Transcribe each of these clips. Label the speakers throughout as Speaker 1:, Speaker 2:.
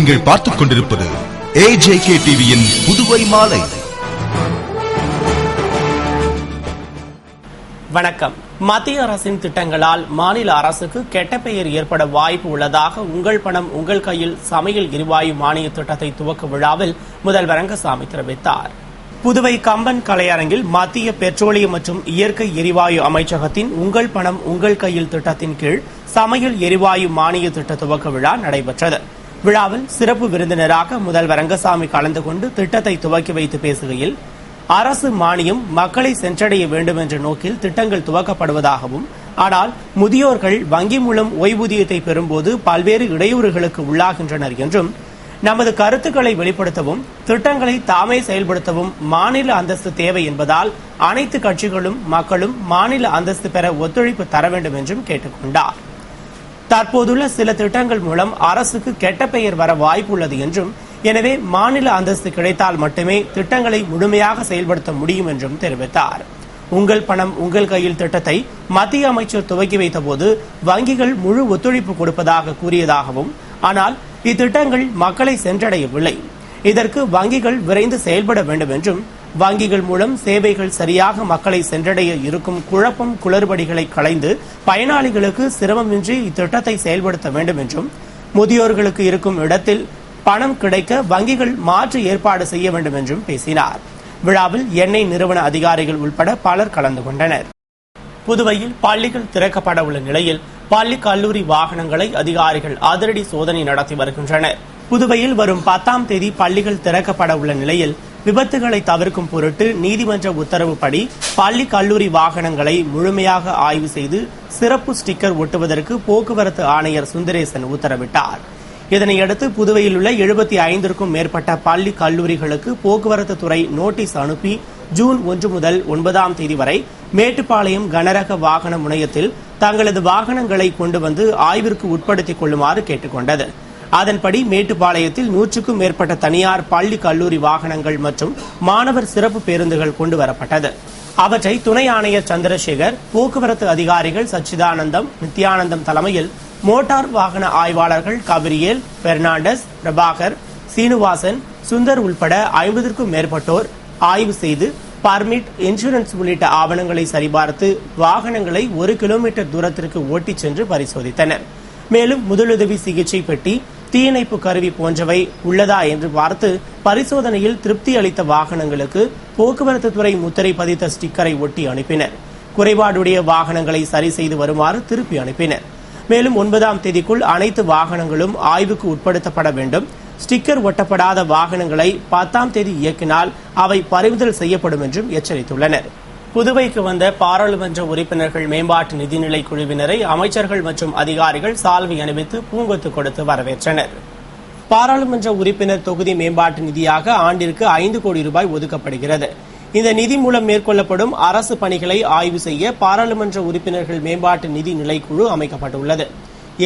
Speaker 1: நீங்கள் பார்த்துக் கொண்டிருப்பது AJK டிவியின் புதுவை மாலை.
Speaker 2: வணக்கம். மத்திய அரசின் திட்டங்களால் மாநில அரசுக்கு கெட்ட பெயர் ஏற்பட வாய்ப்பு உள்ளதாக உங்கள் பணம் உங்கள் கையில் சமையல் எரிவாயு மானிய திட்டத்தை துவக்க விழாவில் முதல்வர் ரங்கசாமி தெரிவித்தார். புதுவை கம்பன் கலையரங்கில் மத்திய பெட்ரோலியம் மற்றும் இயற்கை எரிவாயு அமைச்சகத்தின் உங்கள் பணம் உங்கள் கையில் திட்டத்தின் கீழ் சமையல் எரிவாயு மானிய திட்ட துவக்க விழா நடைபெற்றது. விழாவில் சிறப்பு விருந்தினராக முதல்வர் ரங்கசாமி கலந்து கொண்டு திட்டத்தை துவக்கி வைத்து பேசுகையில், அரசு மானியம் மக்களை சென்றடைய வேண்டும் என்ற நோக்கில் திட்டங்கள் துவக்கப்படுவதாகவும், ஆனால் முதியோர்கள் வங்கி மூலம் ஓய்வூதியத்தை பெறும்போது பல்வேறு இடையூறுகளுக்கு உள்ளாகின்றனர் என்றும், நமது கருத்துக்களை வெளிப்படுத்தவும் திட்டங்களை தாமே செயல்படுத்தவும் மாநில அந்தஸ்து தேவை என்பதால் அனைத்து கட்சிகளும் மக்களும் மாநில அந்தஸ்து பெற ஒத்துழைப்பு தர வேண்டும் என்றும் கேட்டுக் கொண்டார். தற்போதுள்ள சில திட்டங்கள் மூலம் அரசுக்கு கெட்ட பெயர் வர வாய்ப்புள்ளது என்றும், எனவே மாநில அந்தஸ்து கிடைத்தால் மட்டுமே திட்டங்களை முழுமையாக செயல்படுத்த முடியும் என்றும் தெரிவித்தார். உங்கள் பணம் உங்கள் கையில் திட்டத்தை மத்திய அமைச்சர் துவக்கி வைத்தபோது வங்கிகள் முழு ஒத்துழைப்பு கொடுப்பதாக கூறியதாகவும், ஆனால் இத்திட்டங்கள் மக்களை சென்றடையவில்லை. இதற்கு வங்கிகள் விரைந்து செயல்பட வேண்டும் என்றும், வங்கிகள் மூலம் சேவைகள் சரியாக மக்களை சென்றடைய இருக்கும் குழப்பம் குளறுபடிகளை களைந்து பயனாளிகளுக்கு சிரமமின்றி இத்திட்டத்தை செயல்படுத்த வேண்டும் என்றும், முதியோர்களுக்கு இருக்கும் இடத்தில் பணம் கிடைக்க வங்கிகள் மாற்று ஏற்பாடு செய்ய வேண்டும் என்றும் பேசினார். விழாவில் எண்ணெய் நிறுவன அதிகாரிகள் உட்பட பலர் கலந்து கொண்டனர். புதுவையில் பள்ளிகள் திறக்கப்பட உள்ள நிலையில் பள்ளி கல்லூரி வாகனங்களை அதிகாரிகள் அதிரடி சோதனை நடத்தி வருகின்றனர். புதுவையில் வரும் 10ஆம் தேதி பள்ளிகள் திறக்கப்பட உள்ள நிலையில் விபத்துகளை தவிர்க்கும் பொருட்டு நீதிமன்ற உத்தரவுப்படி பள்ளி கல்லூரி வாகனங்களை முழுமையாக ஆய்வு செய்து சிறப்பு ஸ்டிக்கர் ஒட்டுவதற்கு போக்குவரத்து ஆணையர் சுந்தரேசன் உத்தரவிட்டார். இதனையடுத்து புதுவையில் உள்ள 75க்கும் மேற்பட்ட பள்ளி கல்லூரிகளுக்கு போக்குவரத்து துறை நோட்டீஸ் அனுப்பி ஜூன் 1 முதல் 9ஆம் தேதி வரை மேட்டுப்பாளையம் கனரக வாகன முனையத்தில் தங்களது வாகனங்களை கொண்டு வந்து ஆய்விற்கு உட்படுத்திக் கொள்ளுமாறு கேட்டுக் கொண்டது. அதன்படி மேட்டுப்பாளையத்தில் 100க்கும் மேற்பட்ட தனியார் பள்ளி கல்லூரி வாகனங்கள் மற்றும் மாணவர் சிறப்பு பேருந்துகள் கொண்டுவரப்பட்டது. அவற்றை துணை ஆணையர் சந்திரசேகர், போக்குவரத்து அதிகாரிகள் சச்சிதானந்தம், நித்யானந்தம் தலைமையில் மோட்டார் வாகன ஆய்வாளர்கள் கபிரியேல், பெர்னாண்டஸ், பிரபாகர், சீனிவாசன், சுந்தர் உள்பட 50க்கும் மேற்பட்டோர் ஆய்வு செய்து பர்மிட், இன்சூரன்ஸ் உள்ளிட்ட ஆவணங்களை சரிபார்த்து வாகனங்களை 1 கிலோமீட்டர் தூரத்திற்கு ஓட்டிச் சென்று பரிசோதித்தனர். மேலும் முதலுதவி சிகிச்சை பெட்டி, தீயணைப்பு கருவி போன்றவை உள்ளதா என்று பார்த்து பரிசோதனையில் திருப்தி அளித்த வாகனங்களுக்கு போக்குவரத்து துறை முத்திரை பதித்த ஸ்டிக்கரை ஒட்டி அனுப்பினர். குறைபாடுடைய வாகனங்களை சரி செய்து வருமாறு திருப்பி அனுப்பினர். மேலும் 9ஆம் தேதிக்குள் அனைத்து வாகனங்களும் ஆய்வுக்கு உட்படுத்தப்பட வேண்டும். ஸ்டிக்கர் ஒட்டப்படாத வாகனங்களை 10ஆம் தேதி இயக்கினால் அவை பறிமுதல் செய்யப்படும் என்றும் எச்சரித்துள்ளனர். புதுவைக்கு வந்த பாராளுமன்ற உறுப்பினர்கள் மேம்பாட்டு நிதிநிலை குழுவினரை அமைச்சர்கள் மற்றும் அதிகாரிகள் சால்வை அணிவித்து பூங்கொத்து கொடுத்து வரவேற்றனர். பாராளுமன்ற உறுப்பினர் தொகுதி மேம்பாட்டு நிதியாக ஆண்டிற்கு 5 கோடி ரூபாய் ஒதுக்கப்படுகிறது. இந்த நிதி மூலம் மேற்கொள்ளப்படும் அரசு பணிகளை ஆய்வு செய்ய பாராளுமன்ற உறுப்பினர்கள் மேம்பாட்டு நிதி நிலைக்குழு அமைக்கப்பட்டுள்ளது.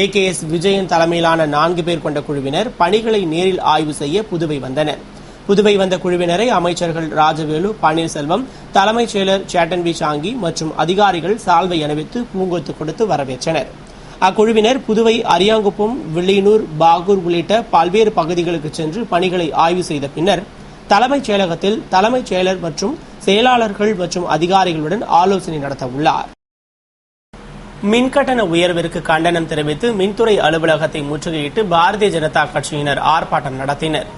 Speaker 2: AKS விஜயன் தலைமையிலான 4 பேர் கொண்ட குழுவினர் பணிகளை நேரில் ஆய்வு செய்ய புதுவை வந்தனர். புதுவை வந்த குழுவினரை அமைச்சர்கள் ராஜவேலு, பன்னீர்செல்வம், தலைமைச் செயலர் சேட்டன் வி சாங்கி மற்றும் அதிகாரிகள் சால்வை அணிவித்து பூங்கொத்து கொடுத்து வரவேற்றனர். அக்குழுவினர் புதுவை அரியாங்குப்பம், வில்லியனூர், பாகூர் உள்ளிட்ட பல்வேறு பகுதிகளுக்கு சென்று பணிகளை ஆய்வு செய்த பின்னர் தலைமைச் செயலகத்தில் தலைமைச் செயலர் மற்றும் செயலாளர்கள் மற்றும் அதிகாரிகளுடன் ஆலோசனை நடத்த உள்ளார். மின்கட்டண உயர்விற்கு கண்டனம் தெரிவித்து மின்துறை அலுவலகத்தை முற்றுகையிட்டு பாரதிய ஜனதா கட்சியினர் ஆர்ப்பாட்டம் நடத்தினர்.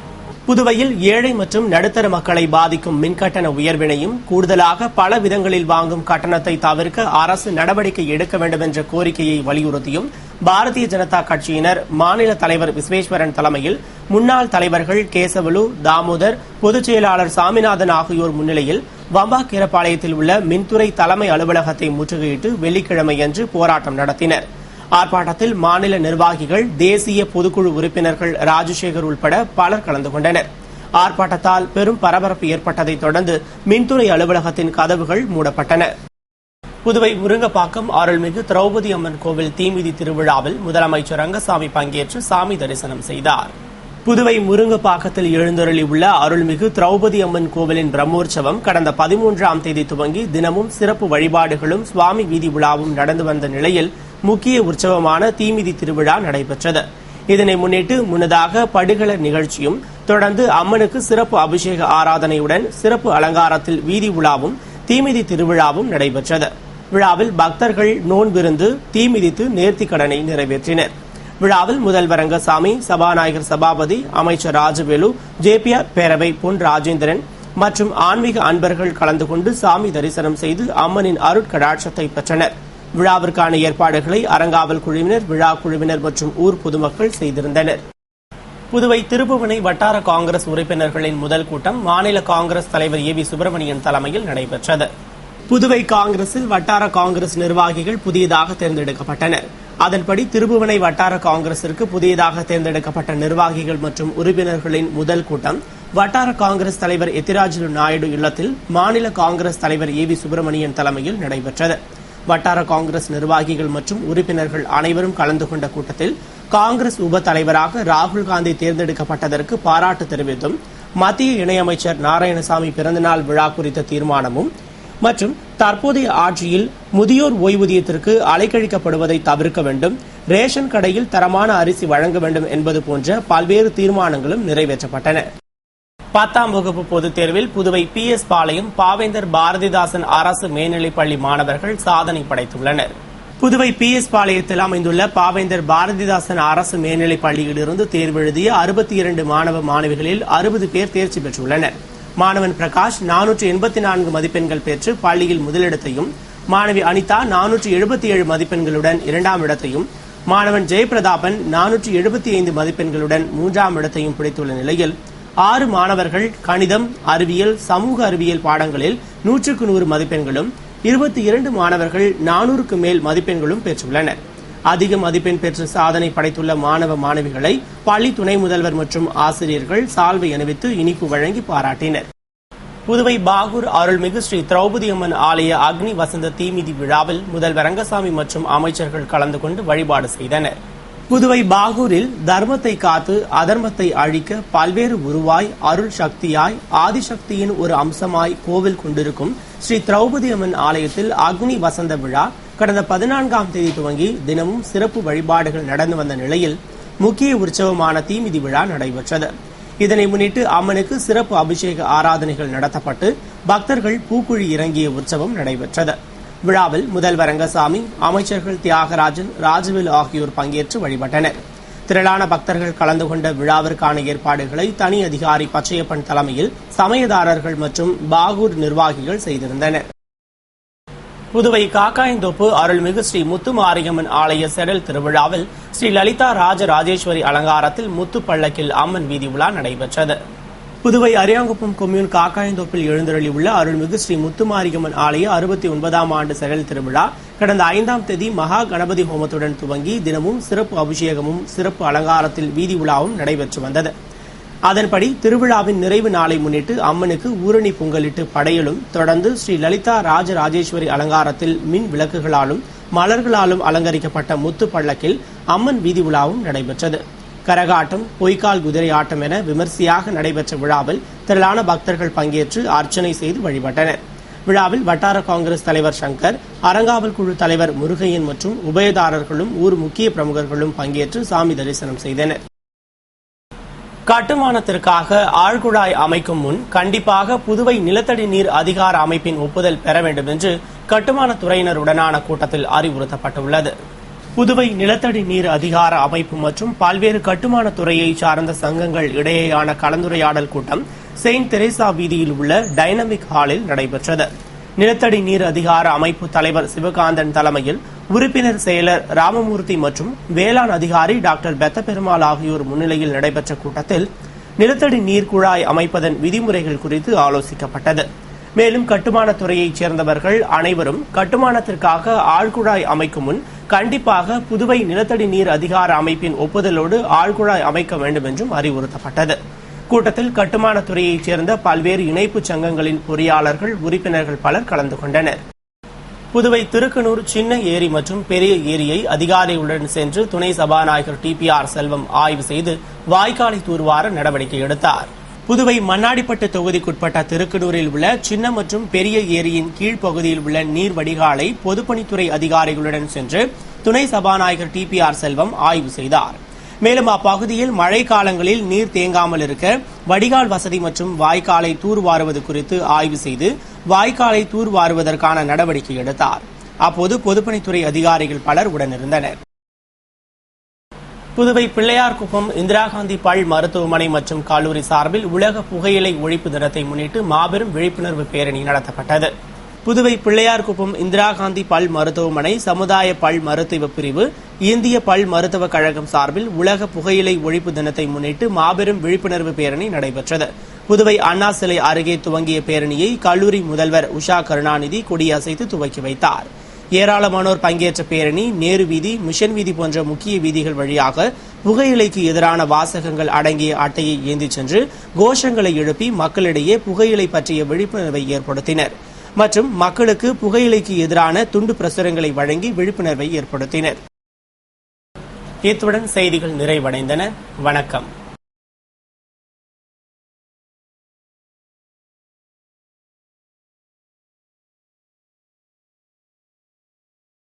Speaker 2: புதுவையில் ஏழை மற்றும் நடுத்தர மக்களை பாதிக்கும் மின்கட்டண உயர்வினையும் கூடுதலாக பல விதங்களில் வாங்கும் கட்டணத்தை தவிர்க்க அரசு நடவடிக்கை எடுக்க வேண்டும் என்ற கோரிக்கையை வலியுறுத்தியும் பாரதிய ஜனதா கட்சியினர் மாநில தலைவர் விஸ்வேஸ்வரன் தலைமையில் முன்னாள் தலைவர்கள் கேசவலு, தாமோதர், பொதுச் செயலாளர் சாமிநாதன் ஆகியோர் முன்னிலையில் வம்பாக்கீரப்பாளையத்தில் உள்ள மின்துறை தலைமை அலுவலகத்தை முற்றுகையிட்டு வெள்ளிக்கிழமையன்று போராட்டம் நடத்தினர். ஆர்ப்பாட்டத்தில் மாநில நிர்வாகிகள், தேசிய பொதுக்குழு உறுப்பினர்கள் ராஜசேகர் உள்பட பலர் கலந்து கொண்டனர். ஆர்ப்பாட்டத்தால் பெரும் பரபரப்பு ஏற்பட்டதைத் தொடர்ந்து மின்துறை அலுவலகத்தின் கதவுகள் மூடப்பட்டன. புதுவை முருங்கப்பாக்கம் அருள்மிகு திரௌபதி அம்மன் கோவில் தீமிதி திருவிழாவில் முதலமைச்சர் ரங்கசாமி பங்கேற்று சாமி தரிசனம் செய்தார். புதுவை முருங்கப்பாக்கத்தில் எழுந்தருளி உள்ள அருள்மிகு திரௌபதி அம்மன் கோவிலின் பிரம்மோற்சவம் கடந்த 13ஆம் தேதி துவங்கி தினமும் சிறப்பு வழிபாடுகளும் சுவாமி வீதி விழாவும் நடந்து வந்த நிலையில் முக்கிய உற்சவமான தீமிதி திருவிழா நடைபெற்றது. இதனை முன்னிட்டு முன்னதாக படுகள நிகழ்ச்சியும் தொடர்ந்து அம்மனுக்கு சிறப்பு அபிஷேக ஆராதனையுடன் சிறப்பு அலங்காரத்தில் வீதி உலாவும் தீமிதி திருவிழாவும் நடைபெற்றது. விழாவில் பக்தர்கள் நோன்பிருந்து தீமிதித்து நேர்த்திக் கடனை நிறைவேற்றினர். விழாவில் முதல்வர் ரங்கசாமி, சபாநாயகர் சபாபதி, அமைச்சர் ராஜவேலு, ஜேபிஆர் பேரவை பொன் ராஜேந்திரன் மற்றும் ஆன்மீக அன்பர்கள் கலந்து கொண்டு சாமி தரிசனம் செய்து அம்மனின் அருட்கடாட்சத்தை பெற்றனர். விழாவிற்கான ஏற்பாடுகளை அறங்காவல் குழுவினர், விழா குழுவினர் மற்றும் ஊர் பொதுமக்கள் செய்திருந்தனர். புதுவை திருப்புவனை வட்டார காங்கிரஸ் உறுப்பினர்களின் முதல் கூட்டம் மாநில காங்கிரஸ் தலைவர் ஏ வி சுப்பிரமணியன் தலைமையில் நடைபெற்றது. புதுவை காங்கிரஸில் வட்டார காங்கிரஸ் நிர்வாகிகள் புதியதாக தேர்ந்தெடுக்கப்பட்டனர். அதன்படி திருப்புவனை வட்டார காங்கிரசிற்கு புதியதாக தேர்ந்தெடுக்கப்பட்ட நிர்வாகிகள் மற்றும் உறுப்பினர்களின் முதல் கூட்டம் வட்டார காங்கிரஸ் தலைவர் எத்திராஜுலு நாயுடு இல்லத்தில் மாநில காங்கிரஸ் தலைவர் ஏ வி சுப்பிரமணியன் தலைமையில் நடைபெற்றது. வட்டார காங்கிரஸ் நிர்வாகிகள் மற்றும் உறுப்பினர்கள் அனைவரும் கலந்து கொண்ட கூட்டத்தில் காங்கிரஸ் உப தலைவராக ராகுல் காந்தி தேர்ந்தெடுக்கப்பட்டதற்கு பாராட்டு தெரிவித்தும் மத்திய இணையமைச்சர் நாராயணசாமி பிறந்தநாள் விழா குறித்த தீர்மானமும் மற்றும் தற்போதைய ஆட்சியில் முதியோர் ஓய்வூதியத்திற்கு அலைக்கழிக்கப்படுவதை தவிர்க்க வேண்டும், ரேஷன் கடையில் தரமான அரிசி வழங்க வேண்டும் என்பது போன்ற பல்வேறு தீர்மானங்களும் நிறைவேற்றப்பட்டன. 10ஆம் வகுப்பு பொதுத் தேர்வில் புதுவை PS பாளையம் பாவேந்தர் பாரதிதாசன் அரசு மேல்நிலைப்பள்ளி மாணவர்கள் சாதனை படைத்துள்ளனர். புதுவை PS பாளையத்தில் அமைந்துள்ள பாவேந்தர் பாரதிதாசன் அரசு மேல்நிலைப் பள்ளியிலிருந்து தேர்வு எழுதிய 62 மாணவ மாணவிகளில் 60 பேர் தேர்ச்சி பெற்றுள்ளனர். மாணவன் பிரகாஷ் 484 மதிப்பெண்கள் பெற்று பள்ளியில் முதலிடத்தையும், மாணவி அனிதா 477 மதிப்பெண்களுடன் 2ஆம் இடத்தையும், மாணவன் ஜெயபிரதாபன் 475 மதிப்பெண்களுடன் 3ஆம் இடத்தையும் பிடித்துள்ள நிலையில் 6 மாணவர்கள் கணிதம், அறிவியல், சமூக அறிவியல் பாடங்களில் 100க்கு 100 மதிப்பெண்களும், 22 மாணவர்கள் 400க்கு மேல் மதிப்பெண்களும் பெற்றுள்ளனர். அதிக மதிப்பெண் பெற்று சாதனை படைத்துள்ள மாணவ மாணவிகளை பள்ளி துணை முதல்வர் மற்றும் ஆசிரியர்கள் சால்வை அணிவித்து இனிப்பு வழங்கி பாராட்டினர். புதுவை பாகூர் அருள்மிகு ஸ்ரீ திரௌபதி அம்மன் ஆலய அக்னி வசந்த தீமிதி விழாவில் முதல்வர் ரங்கசாமி மற்றும் அமைச்சர்கள் கலந்து கொண்டு வழிபாடு செய்தனர். புதுவை பாகூரில் தர்மத்தை காத்து அதர்மத்தை அழிக்க பல்வேறு உருவாய் அருள் சக்தியாய் ஆதிசக்தியின் ஒரு அம்சமாய் கோவில் கொண்டிருக்கும் ஸ்ரீ திரௌபதி அம்மன் ஆலயத்தில் அக்னி வசந்த விழா கடந்த 14ஆம் தேதி துவங்கி தினமும் சிறப்பு வழிபாடுகள் நடந்து வந்த நிலையில் முக்கிய உற்சவமான தீமிதி விழா நடைபெற்றது. இதனை முன்னிட்டு அம்மனுக்கு சிறப்பு அபிஷேக ஆராதனைகள் நடத்தப்பட்டு பக்தர்கள் பூக்குழி இறங்கிய உற்சவம் நடைபெற்றது. விழாவில் முதல்வர் ரங்கசாமி, அமைச்சர்கள் தியாகராஜன், ராஜவேலு ஆகியோர் பங்கேற்று வழிபட்டனர். திரளான பக்தர்கள் கலந்து கொண்ட விழாவிற்கான ஏற்பாடுகளை தனி அதிகாரி பச்சையப்பன் தலைமையில் சமயதாரர்கள் மற்றும் பாகூர் நிர்வாகிகள் செய்திருந்தனர். புதுவை காக்காயந்தோப்பு அருள்மிகு ஸ்ரீ முத்து மாரியம்மன் ஆலய செடல் திருவிழாவில் ஸ்ரீ லலிதா ராஜராஜேஸ்வரி அலங்காரத்தில் முத்து பள்ளக்கில் அம்மன் வீதி உலா நடைபெற்றது. புதுவை அரியாங்குப்பம் கொம்யூன் காக்காயந்தோப்பில் எழுந்தருளியுள்ள அருள்மிகு ஸ்ரீ முத்துமாரியம்மன் ஆலய 69ஆம் ஆண்டு செடல் திருவிழா கடந்த 5ஆம் தேதி மகா கணபதி ஹோமத்துடன் துவங்கி தினமும் சிறப்பு அபிஷேகமும் சிறப்பு அலங்காரத்தில் வீதி உலாவும் நடைபெற்று வந்தது. அதன்படி திருவிழாவின் நிறைவு நாளை முன்னிட்டு அம்மனுக்கு ஊரணி பொங்கலிட்டு படையலும், தொடர்ந்து ஸ்ரீ லலிதா ராஜராஜேஸ்வரி அலங்காரத்தில் மின் விளக்குகளாலும் மலர்களாலும் அலங்கரிக்கப்பட்ட முத்து பள்ளக்கில் அம்மன் வீதி உலாவும் நடைபெற்றது. கரகாட்டம், பொய்க்கால் குதிரை ஆட்டம் என விமர்சையாக நடைபெற்ற விழாவில் திரளான பக்தர்கள் பங்கேற்று அர்ச்சனை செய்து வழிபட்டனர். விழாவில் வட்டார காங்கிரஸ் தலைவர் சங்கர், அறங்காவல் குழு தலைவர் முருகையன் மற்றும் உபயதாரர்களும் ஊர் முக்கிய பிரமுகர்களும் பங்கேற்று சாமி தரிசனம் செய்தனர். கட்டுமானத்திற்காக ஆழ்குழாய் அமைக்கும் முன் கண்டிப்பாக புதுவை நிலத்தடி நீர் அதிகார அமைப்பின் ஒப்புதல் பெற வேண்டும் என்று கட்டுமானத்துறையினருடனான கூட்டத்தில் அறிவுறுத்தப்பட்டுள்ளது. புதுவை நிலத்தடி நீர் அதிகார அமைப்பு மற்றும் பல்வேறு கட்டுமானத்துறையை சார்ந்த சங்கங்கள் இடையேயான கலந்துரையாடல் கூட்டம் செயின்ட் தெரேசா வீதியில் உள்ள டைனமிக் ஹாலில் நடைபெற்றது. நிலத்தடி நீர் அதிகார அமைப்பு தலைவர் சிவகாந்தன் தலைமையில் உறுப்பினர் செயலர் ராமமூர்த்தி மற்றும் வேளாண் அதிகாரி டாக்டர் பெத்த பெருமாள் ஆகியோர் முன்னிலையில் நடைபெற்ற கூட்டத்தில் நிலத்தடி நீர் குழாய் அமைப்பதன் விதிமுறைகள் குறித்து ஆலோசிக்கப்பட்டது. மேலும் கட்டுமானத்துறையைச் சேர்ந்தவர்கள் அனைவரும் கட்டுமானத்திற்காக ஆழ்குழாய் அமைக்கும் முன் கண்டிப்பாக புதுவை நிலத்தடி நீர் அதிகார அமைப்பின் ஒப்புதலோடு ஆழ்குழாய் அமைக்க வேண்டும் என்றும் அறிவுறுத்தப்பட்டது. கூட்டத்தில் கட்டுமானத்துறையைச் சேர்ந்த பல்வேறு இணைப்பு சங்கங்களின் பொறியாளர்கள், உறுப்பினர்கள் பலர் கலந்து கொண்டனர். புதுவை திருக்கனூர் சின்ன ஏரி மற்றும் பெரிய ஏரியை அதிகாரிகளுடன் சென்று துணை சபாநாயகர் TPR செல்வம் ஆய்வு செய்து வாய்க்காலை தூர்வார நடவடிக்கை எடுத்தார். புதுவை மண்ணாடிப்பட்டு தொகுதிக்குட்பட்ட திருக்கனூரில் உள்ள சின்ன மற்றும் பெரிய ஏரியின் கீழ்ப்பகுதியில் உள்ள நீர் வடிகாலை பொதுப்பணித்துறை அதிகாரிகளுடன் சென்று துணை சபாநாயகர் TPR செல்வம் ஆய்வு செய்தார். மேலும் அப்பகுதியில் மழை காலங்களில் நீர் தேங்காமல் இருக்க வடிகால் வசதி மற்றும் வாய்க்காலை தூர்வாருவது குறித்து ஆய்வு செய்து வாய்க்காலை தூர்வாருவதற்கான நடவடிக்கை எடுத்தார். அப்போது பொதுப்பணித்துறை அதிகாரிகள் பலர் உடனிருந்தனர். புதுவை பிள்ளையார்குப்பம் இந்திரா காந்தி பல் மருத்துவமனை மற்றும் கல்லூரி சார்பில் உலக புகையிலை ஒழிப்பு தினத்தை முன்னிட்டு மாபெரும் விழிப்புணர்வு பேரணி நடத்தப்பட்டது. புதுவை பிள்ளையார்குப்பம் இந்திரா காந்தி பல் மருத்துவமனை, சமுதாய பல் மருத்துவ பிரிவு, இந்திய பல் மருத்துவக் கழகம் சார்பில் உலக புகையிலை ஒழிப்பு தினத்தை முன்னிட்டு மாபெரும் விழிப்புணர்வு பேரணி நடைபெற்றது. புதுவை அண்ணா சிலை அருகே துவங்கிய பேரணியை கல்லூரி முதல்வர் உஷா கருணாநிதி கொடியசைத்து துவக்கி வைத்தார். ஏராளமானோர் பங்கேற்ற பேரணி நேரு வீதி, மிஷன் வீதி போன்ற முக்கிய வீதிகள் வழியாக புகையிலைக்கு எதிரான வாசகங்கள் அடங்கிய அட்டையை ஏந்திச் சென்று கோஷங்களை எழுப்பி மக்களிடையே புகையிலை பற்றிய விழிப்புணர்வை ஏற்படுத்தினர் மற்றும் மக்களுக்கு புகையிலைக்கு எதிரான துண்டு பிரசுரங்களை வழங்கி விழிப்புணர்வை ஏற்படுத்தினர். இத்துடன் செய்திகள் நிறைவடைந்தன. வணக்கம்.